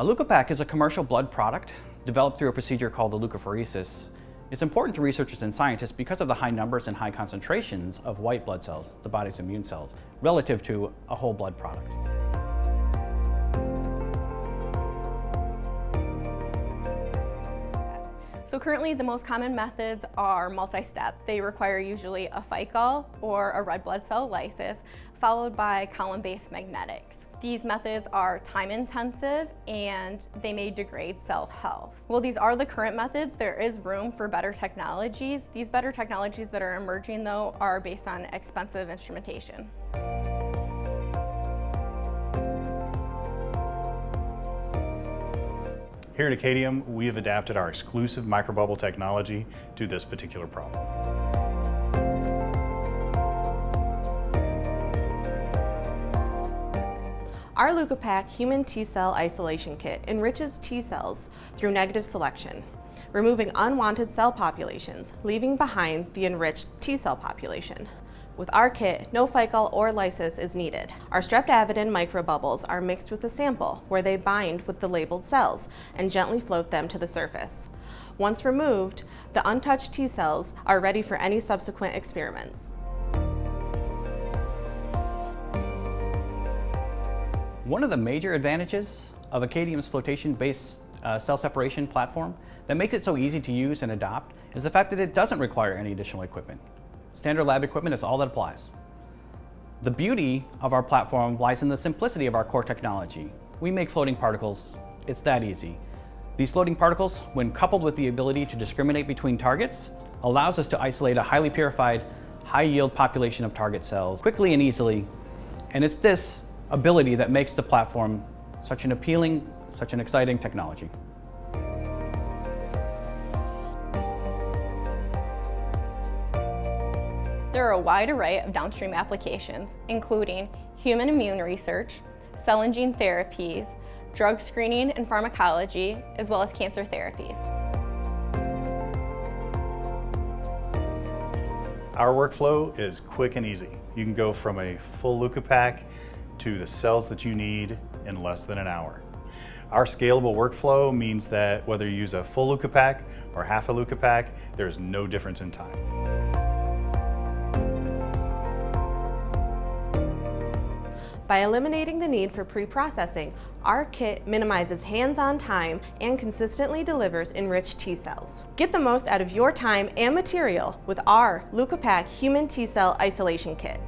Leukopak is a commercial blood product developed through a procedure called the leukapheresis. It's important to researchers and scientists because of the high numbers and high concentrations of white blood cells, the body's immune cells, relative to a whole blood product. So currently the most common methods are multi-step. They require usually a phycol or a red blood cell lysis, followed by column-based magnetics. These methods are time-intensive and they may degrade cell health. While these are the current methods, there is room for better technologies. These better technologies that are emerging, though, are based on expensive instrumentation. Here at Akadeum, we have adapted our exclusive microbubble technology to this particular problem. Our Leukopak human T-cell isolation kit enriches T-cells through negative selection, removing unwanted cell populations, leaving behind the enriched T-cell population. With our kit, no phycol or lysis is needed. Our streptavidin microbubbles are mixed with the sample, where they bind with the labeled cells and gently float them to the surface. Once removed, the untouched T-cells are ready for any subsequent experiments. One of the major advantages of Akadeum's flotation-based cell separation platform that makes it so easy to use and adopt is the fact that it doesn't require any additional equipment. Standard lab equipment is all that applies. The beauty of our platform lies in the simplicity of our core technology. We make floating particles. It's that easy. These floating particles, when coupled with the ability to discriminate between targets, allows us to isolate a highly purified, high-yield population of target cells quickly and easily. And it's this ability that makes the platform such an appealing, such an exciting technology. There are a wide array of downstream applications, including human immune research, cell and gene therapies, drug screening and pharmacology, as well as cancer therapies. Our workflow is quick and easy. You can go from a full Leukopak to the cells that you need in less than an hour. Our scalable workflow means that whether you use a full Leukopak or half a Leukopak, there's no difference in time. By eliminating the need for pre-processing, our kit minimizes hands-on time and consistently delivers enriched T-cells. Get the most out of your time and material with our Leukopak human T-cell isolation kit.